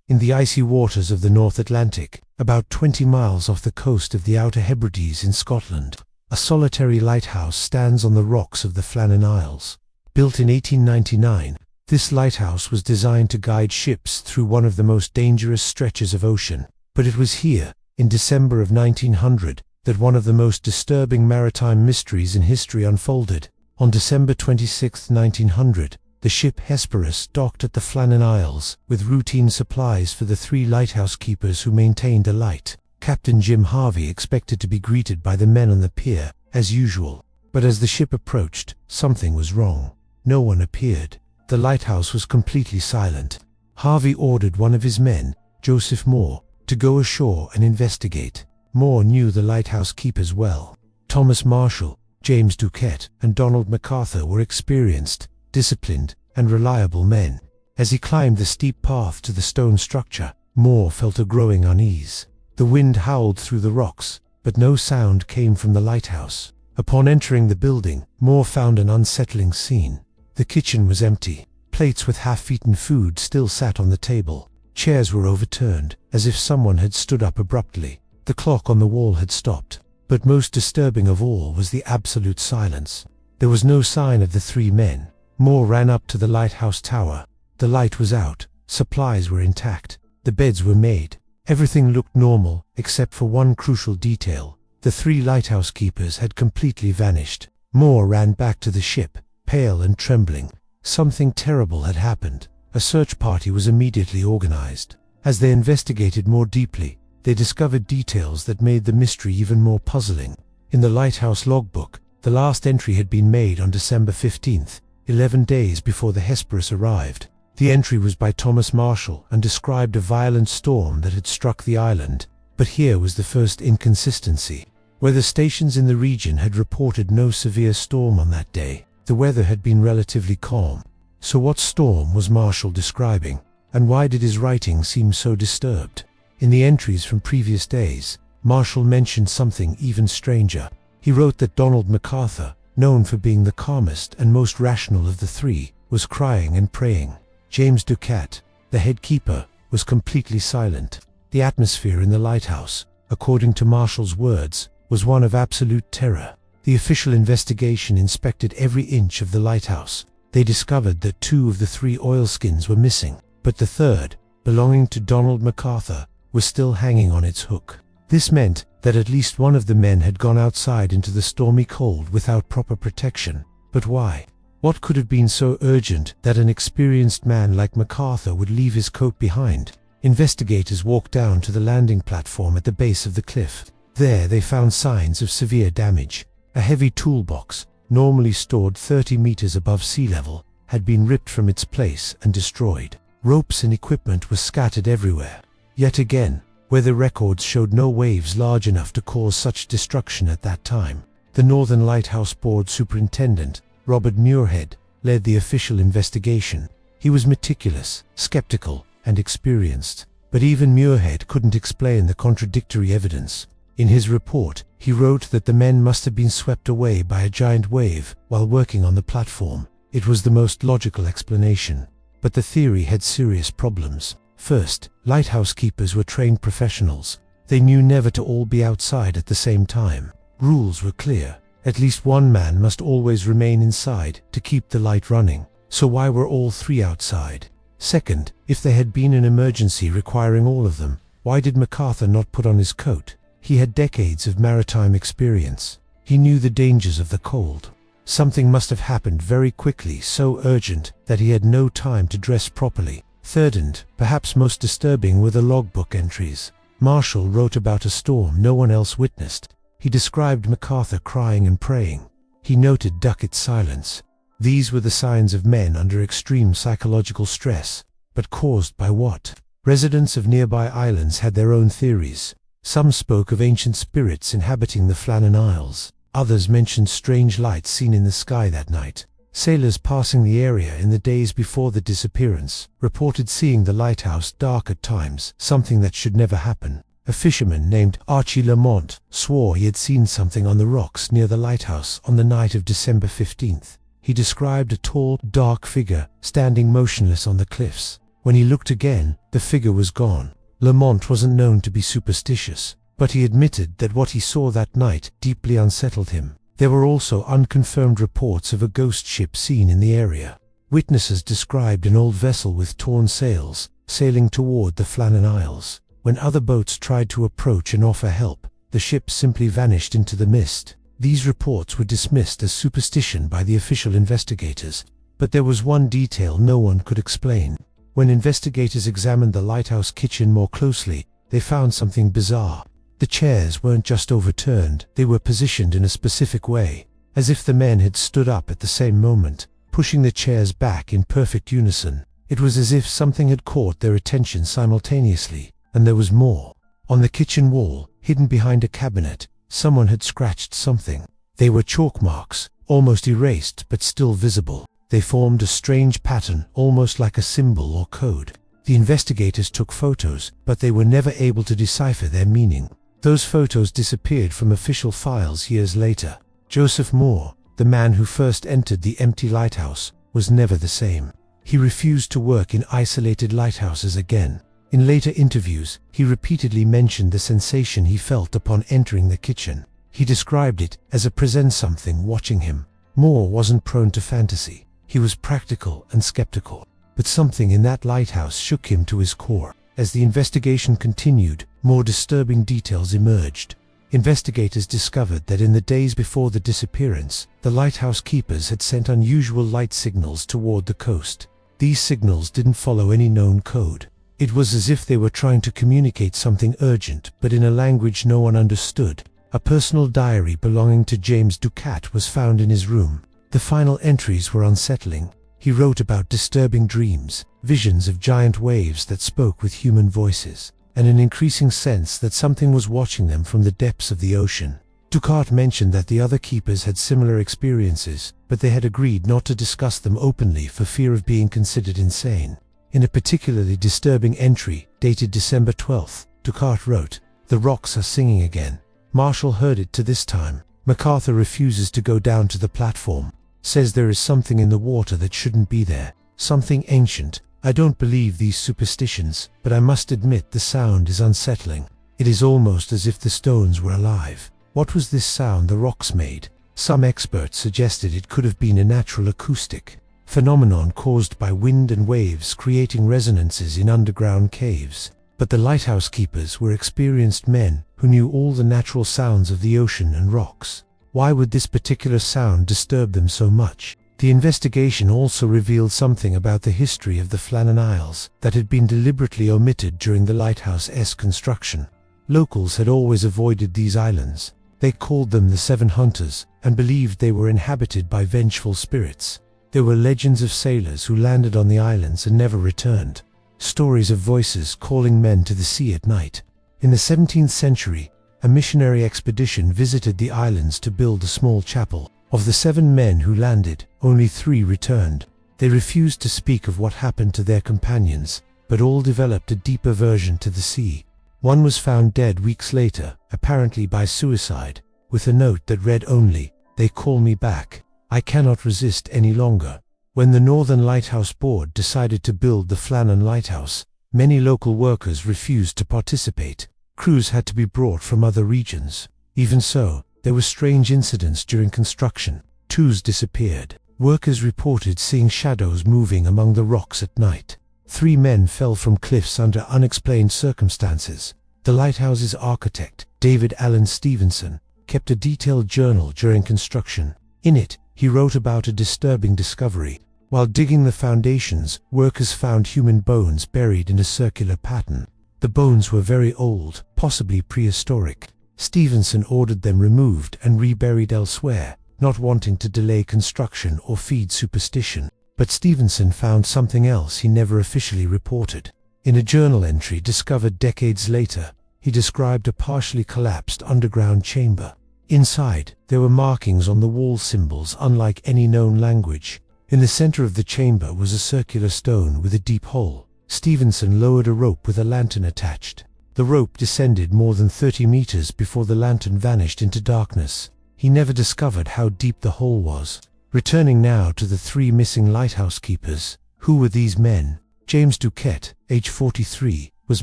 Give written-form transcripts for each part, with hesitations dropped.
In the icy waters of the North Atlantic, about 20 miles off the coast of the Outer Hebrides in Scotland, a solitary lighthouse stands on the rocks of the Flannan Isles. Built in 1899, this lighthouse was designed to guide ships through one of the most dangerous stretches of ocean. But it was here, in December of 1900, that one of the most disturbing maritime mysteries in history unfolded. On December 26, 1900, the ship Hesperus docked at the Flannan Isles, with routine supplies for the 3 lighthouse keepers who maintained the light. Captain Jim Harvey expected to be greeted by the men on the pier, as usual. But as the ship approached, something was wrong. No one appeared. The lighthouse was completely silent. Harvey ordered one of his men, Joseph Moore, to go ashore and investigate. Moore knew the lighthouse keepers well. Thomas Marshall, James Ducat, and Donald MacArthur were experienced, disciplined, and reliable men. As he climbed the steep path to the stone structure, Moore felt a growing unease. The wind howled through the rocks, but no sound came from the lighthouse. Upon entering the building, Moore found an unsettling scene. The kitchen was empty. Plates with half-eaten food still sat on the table. Chairs were overturned, as if someone had stood up abruptly. The clock on the wall had stopped. But most disturbing of all was the absolute silence. There was no sign of the 3 men. Moore ran up to the lighthouse tower. The light was out. Supplies were intact. The beds were made. Everything looked normal, except for one crucial detail. The 3 lighthouse keepers had completely vanished. Moore ran back to the ship, pale and trembling. Something terrible had happened. A search party was immediately organized. As they investigated more deeply, they discovered details that made the mystery even more puzzling. In the lighthouse logbook, the last entry had been made on December 15th, 11 days before the Hesperus arrived. The entry was by Thomas Marshall and described a violent storm that had struck the island. But here was the first inconsistency. Weather stations in the region had reported no severe storm on that day. The weather had been relatively calm. So what storm was Marshall describing? And why did his writing seem so disturbed? In the entries from previous days, Marshall mentioned something even stranger. He wrote that Donald MacArthur, known for being the calmest and most rational of the 3, was crying and praying. James Ducat, the head keeper, was completely silent. The atmosphere in the lighthouse, according to Marshall's words, was one of absolute terror. The official investigation inspected every inch of the lighthouse. They discovered that 2 of the 3 oilskins were missing, but the 3rd, belonging to Donald MacArthur, was still hanging on its hook. This meant that at least one of the men had gone outside into the stormy cold without proper protection. But why? What could have been so urgent that an experienced man like MacArthur would leave his coat behind? Investigators walked down to the landing platform at the base of the cliff. There they found signs of severe damage. A heavy toolbox, normally stored 30 meters above sea level, had been ripped from its place and destroyed. Ropes and equipment were scattered everywhere. Yet again, weather records showed no waves large enough to cause such destruction at that time. The Northern Lighthouse Board Superintendent, Robert Muirhead, led the official investigation. He was meticulous, skeptical, and experienced. But even Muirhead couldn't explain the contradictory evidence. In his report, he wrote that the men must have been swept away by a giant wave while working on the platform. It was the most logical explanation. But the theory had serious problems. First, lighthouse keepers were trained professionals. They knew never to all be outside at the same time. Rules were clear. At least one man must always remain inside to keep the light running. So why were all 3 outside? Second, if there had been an emergency requiring all of them, why did MacArthur not put on his coat? He had decades of maritime experience. He knew the dangers of the cold. Something must have happened very quickly, so urgent that he had no time to dress properly. Third, and perhaps most disturbing, were the logbook entries. Marshall wrote about a storm no one else witnessed. He described MacArthur crying and praying. He noted Ducat's silence. These were the signs of men under extreme psychological stress. But caused by what? Residents of nearby islands had their own theories. Some spoke of ancient spirits inhabiting the Flannan Isles. Others mentioned strange lights seen in the sky that night. Sailors passing the area in the days before the disappearance reported seeing the lighthouse dark at times, something that should never happen. A fisherman named Archie Lamont swore he had seen something on the rocks near the lighthouse on the night of December 15th. He described a tall, dark figure standing motionless on the cliffs. When he looked again, the figure was gone. Lamont wasn't known to be superstitious, but he admitted that what he saw that night deeply unsettled him. There were also unconfirmed reports of a ghost ship seen in the area. Witnesses described an old vessel with torn sails, sailing toward the Flannan Isles. When other boats tried to approach and offer help, the ship simply vanished into the mist. These reports were dismissed as superstition by the official investigators, but there was one detail no one could explain. When investigators examined the lighthouse kitchen more closely, they found something bizarre. The chairs weren't just overturned, they were positioned in a specific way, as if the men had stood up at the same moment, pushing the chairs back in perfect unison. It was as if something had caught their attention simultaneously, and there was more. On the kitchen wall, hidden behind a cabinet, someone had scratched something. They were chalk marks, almost erased but still visible. They formed a strange pattern, almost like a symbol or code. The investigators took photos, but they were never able to decipher their meaning. Those photos disappeared from official files years later. Joseph Moore, the man who first entered the empty lighthouse, was never the same. He refused to work in isolated lighthouses again. In later interviews, he repeatedly mentioned the sensation he felt upon entering the kitchen. He described it as a present something watching him. Moore wasn't prone to fantasy. He was practical and skeptical. But something in that lighthouse shook him to his core. As the investigation continued, more disturbing details emerged. Investigators discovered that in the days before the disappearance, the lighthouse keepers had sent unusual light signals toward the coast. These signals didn't follow any known code. It was as if they were trying to communicate something urgent, but in a language no one understood. A personal diary belonging to James Ducat was found in his room. The final entries were unsettling. He wrote about disturbing dreams, visions of giant waves that spoke with human voices, and an increasing sense that something was watching them from the depths of the ocean. Ducat mentioned that the other keepers had similar experiences, but they had agreed not to discuss them openly for fear of being considered insane. In a particularly disturbing entry, dated December 12th, Ducat wrote, "The rocks are singing again. Marshall heard it to this time. MacArthur refuses to go down to the platform. Says there is something in the water that shouldn't be there. Something ancient. I don't believe these superstitions, but I must admit the sound is unsettling. It is almost as if the stones were alive. What was this sound the rocks made? Some experts suggested it could have been a natural acoustic phenomenon caused by wind and waves creating resonances in underground caves. But the lighthouse keepers were experienced men who knew all the natural sounds of the ocean and rocks. Why would this particular sound disturb them so much? The investigation also revealed something about the history of the Flannan Isles that had been deliberately omitted during the lighthouse's construction. Locals had always avoided these islands. They called them the Seven Hunters and believed they were inhabited by vengeful spirits. There were legends of sailors who landed on the islands and never returned. Stories of voices calling men to the sea at night. In the 17th century, a missionary expedition visited the islands to build a small chapel. Of the 7 men who landed, only 3 returned. They refused to speak of what happened to their companions, but all developed a deep aversion to the sea. One was found dead weeks later, apparently by suicide, with a note that read only, "They call me back. I cannot resist any longer." When the Northern Lighthouse Board decided to build the Flannan Lighthouse, many local workers refused to participate. Crews had to be brought from other regions. Even so, there were strange incidents during construction. Tools disappeared. Workers reported seeing shadows moving among the rocks at night. 3 men fell from cliffs under unexplained circumstances. The lighthouse's architect, David Allen Stevenson, kept a detailed journal during construction. In it, he wrote about a disturbing discovery. While digging the foundations, workers found human bones buried in a circular pattern. The bones were very old, possibly prehistoric. Stevenson ordered them removed and reburied elsewhere, not wanting to delay construction or feed superstition. But Stevenson found something else he never officially reported. In a journal entry discovered decades later, he described a partially collapsed underground chamber. Inside, there were markings on the wall symbols unlike any known language. In the center of the chamber was a circular stone with a deep hole. Stevenson lowered a rope with a lantern attached. The rope descended more than 30 meters before the lantern vanished into darkness. He never discovered how deep the hole was. Returning now to the 3 missing lighthouse keepers, who were these men? James Ducat, age 43, was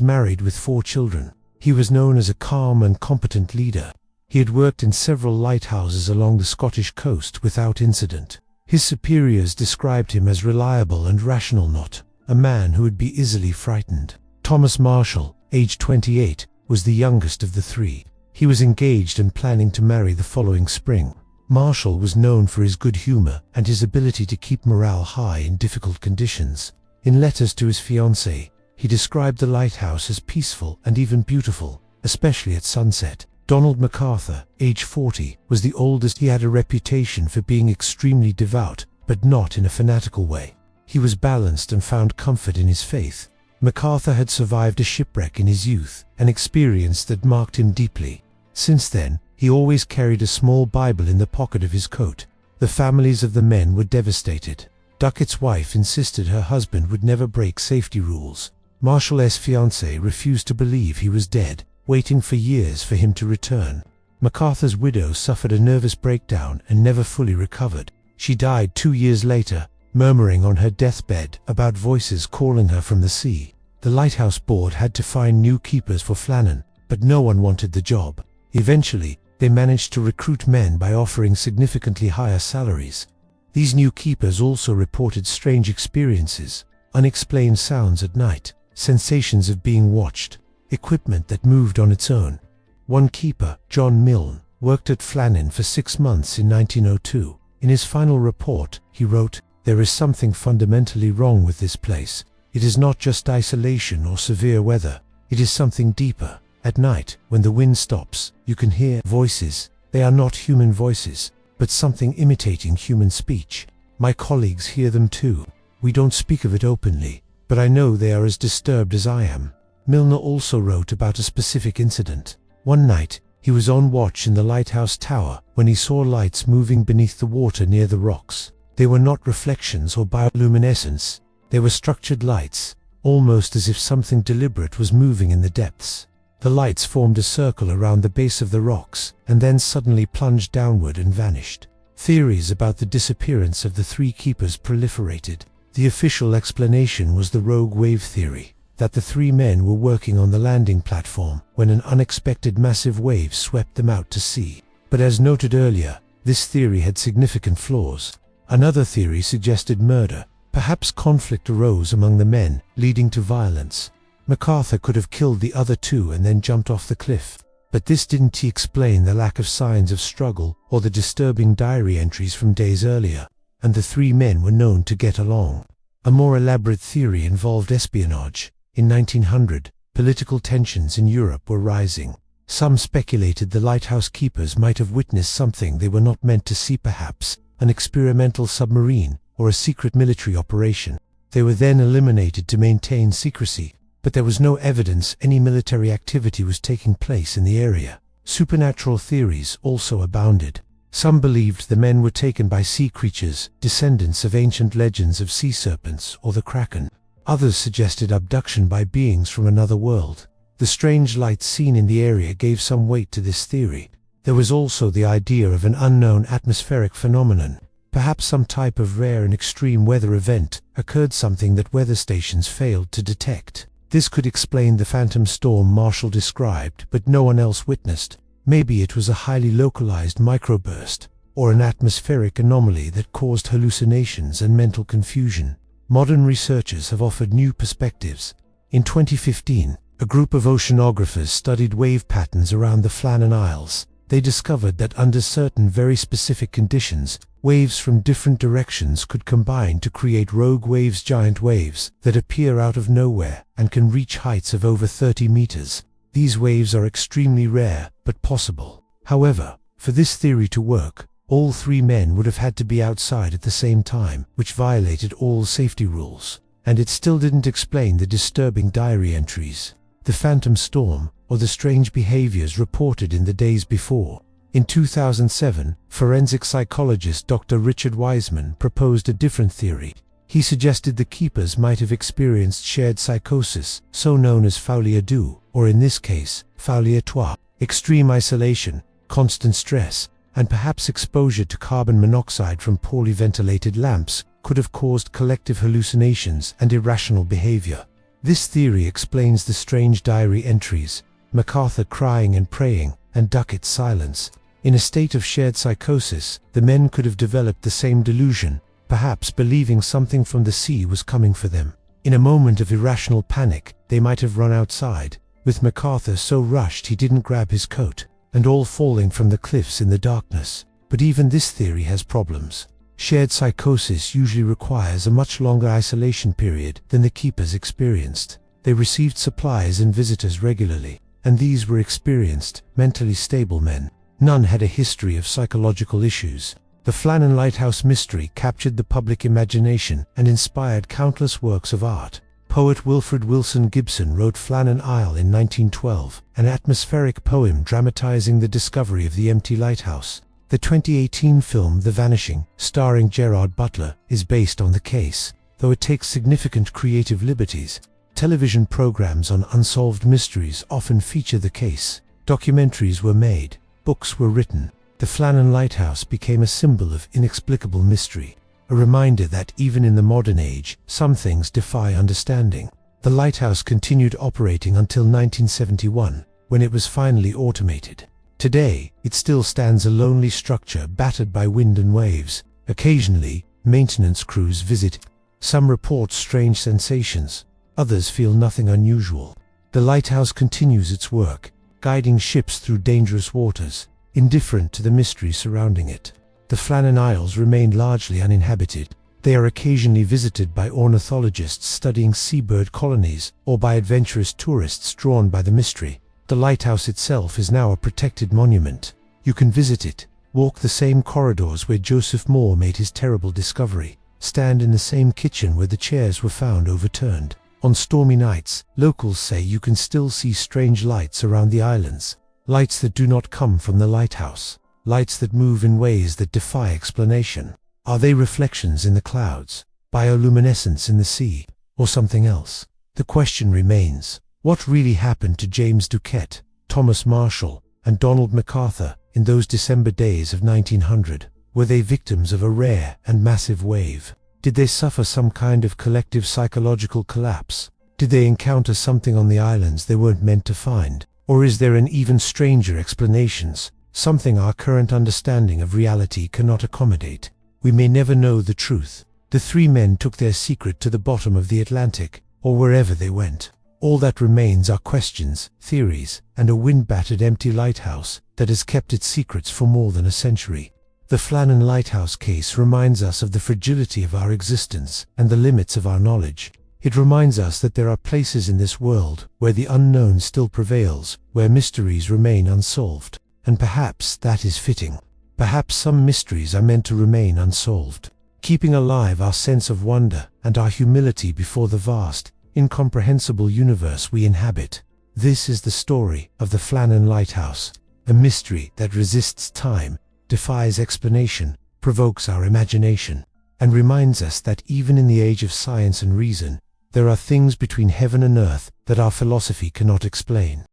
married with 4 children. He was known as a calm and competent leader. He had worked in several lighthouses along the Scottish coast without incident. His superiors described him as reliable and rational, not a man who would be easily frightened. Thomas Marshall, age 28, was the youngest of the 3. He was engaged and planning to marry the following spring. Marshall was known for his good humor and his ability to keep morale high in difficult conditions. In letters to his fiancée, he described the lighthouse as peaceful and even beautiful, especially at sunset. Donald MacArthur, age 40, was the oldest. He had a reputation for being extremely devout, but not in a fanatical way. He was balanced and found comfort in his faith. MacArthur had survived a shipwreck in his youth, an experience that marked him deeply. Since then, he always carried a small Bible in the pocket of his coat. The families of the men were devastated. Ducat's wife insisted her husband would never break safety rules. Marshall's fiancée refused to believe he was dead, waiting for years for him to return. MacArthur's widow suffered a nervous breakdown and never fully recovered. She died 2 years later, murmuring on her deathbed about voices calling her from the sea. The lighthouse board had to find new keepers for Flannan, but no one wanted the job. Eventually, they managed to recruit men by offering significantly higher salaries. These new keepers also reported strange experiences, unexplained sounds at night, sensations of being watched, equipment that moved on its own. One keeper, John Milne, worked at Flannan for 6 months in 1902. In his final report, he wrote, "There is something fundamentally wrong with this place. It is not just isolation or severe weather. It is something deeper. At night, when the wind stops, you can hear voices. They are not human voices, but something imitating human speech. My colleagues hear them too. We don't speak of it openly, but I know they are as disturbed as I am." Milne also wrote about a specific incident. One night, he was on watch in the lighthouse tower when he saw lights moving beneath the water near the rocks. They were not reflections or bioluminescence. They were structured lights, almost as if something deliberate was moving in the depths. The lights formed a circle around the base of the rocks and then suddenly plunged downward and vanished. Theories about the disappearance of the 3 keepers proliferated. The official explanation was the rogue wave theory, that the 3 men were working on the landing platform when an unexpected massive wave swept them out to sea. But as noted earlier, this theory had significant flaws. Another theory suggested murder. Perhaps conflict arose among the men, leading to violence. MacArthur could have killed the other 2 and then jumped off the cliff. But this didn't explain the lack of signs of struggle or the disturbing diary entries from days earlier, and the 3 men were known to get along. A more elaborate theory involved espionage. In 1900, political tensions in Europe were rising. Some speculated the lighthouse keepers might have witnessed something they were not meant to see, perhaps an experimental submarine or a secret military operation. They were then eliminated to maintain secrecy, but there was no evidence any military activity was taking place in the area. Supernatural theories also abounded. Some believed the men were taken by sea creatures, descendants of ancient legends of sea serpents or the kraken. Others suggested abduction by beings from another world. The strange lights seen in the area gave some weight to this theory. There was also the idea of an unknown atmospheric phenomenon. Perhaps some type of rare and extreme weather event occurred, something that weather stations failed to detect. This could explain the phantom storm Marshall described, but no one else witnessed. Maybe it was a highly localized microburst, or an atmospheric anomaly that caused hallucinations and mental confusion. Modern researchers have offered new perspectives. In 2015, a group of oceanographers studied wave patterns around the Flannan Isles. They discovered that under certain very specific conditions, waves from different directions could combine to create rogue waves, giant waves that appear out of nowhere and can reach heights of over 30 meters. These waves are extremely rare, but possible. However, for this theory to work, all 3 men would have had to be outside at the same time, which violated all safety rules. And it still didn't explain the disturbing diary entries, the phantom storm, or the strange behaviors reported in the days before. In 2007, forensic psychologist Dr. Richard Wiseman proposed a different theory. He suggested the keepers might have experienced shared psychosis, so known as folie à deux, or in this case, folie à trois, extreme isolation, constant stress, and perhaps exposure to carbon monoxide from poorly ventilated lamps could have caused collective hallucinations and irrational behavior. This theory explains the strange diary entries, MacArthur crying and praying, and Ducat's silence. In a state of shared psychosis, the men could have developed the same delusion, perhaps believing something from the sea was coming for them. In a moment of irrational panic, they might have run outside, with MacArthur so rushed he didn't grab his coat, and all falling from the cliffs in the darkness. But even this theory has problems. Shared psychosis usually requires a much longer isolation period than the keepers experienced. They received supplies and visitors regularly, and these were experienced, mentally stable men. None had a history of psychological issues. The Flannan Lighthouse mystery captured the public imagination and inspired countless works of art. Poet Wilfred Wilson Gibson wrote Flannan Isle in 1912, an atmospheric poem dramatizing the discovery of the empty lighthouse. The 2018 film The Vanishing, starring Gerard Butler, is based on the case, though it takes significant creative liberties. Television programs on unsolved mysteries often feature the case. Documentaries were made, books were written. The Flannan Lighthouse became a symbol of inexplicable mystery, a reminder that even in the modern age, some things defy understanding. The lighthouse continued operating until 1971, when it was finally automated. Today, it still stands a lonely structure battered by wind and waves. Occasionally, maintenance crews visit. Some report strange sensations, others feel nothing unusual. The lighthouse continues its work, guiding ships through dangerous waters, indifferent to the mystery surrounding it. The Flannan Isles remain largely uninhabited. They are occasionally visited by ornithologists studying seabird colonies or by adventurous tourists drawn by the mystery. The lighthouse itself is now a protected monument. You can visit it, walk the same corridors where Joseph Moore made his terrible discovery, stand in the same kitchen where the chairs were found overturned. On stormy nights, locals say you can still see strange lights around the islands. Lights that do not come from the lighthouse. Lights that move in ways that defy explanation. Are they reflections in the clouds, bioluminescence in the sea, or something else? The question remains, what really happened to James Ducat, Thomas Marshall, and Donald MacArthur in those December days of 1900? Were they victims of a rare and massive wave? Did they suffer some kind of collective psychological collapse? Did they encounter something on the islands they weren't meant to find? Or is there an even stranger explanation, something our current understanding of reality cannot accommodate? We may never know the truth. The three men took their secret to the bottom of the Atlantic, or wherever they went. All that remains are questions, theories, and a wind-battered empty lighthouse that has kept its secrets for more than a century. The Flannan Lighthouse case reminds us of the fragility of our existence and the limits of our knowledge. It reminds us that there are places in this world where the unknown still prevails, where mysteries remain unsolved. And perhaps that is fitting. Perhaps some mysteries are meant to remain unsolved, keeping alive our sense of wonder and our humility before the vast, incomprehensible universe we inhabit. This is the story of the Flannan Lighthouse, a mystery that resists time, defies explanation, provokes our imagination, and reminds us that even in the age of science and reason, there are things between heaven and earth that our philosophy cannot explain.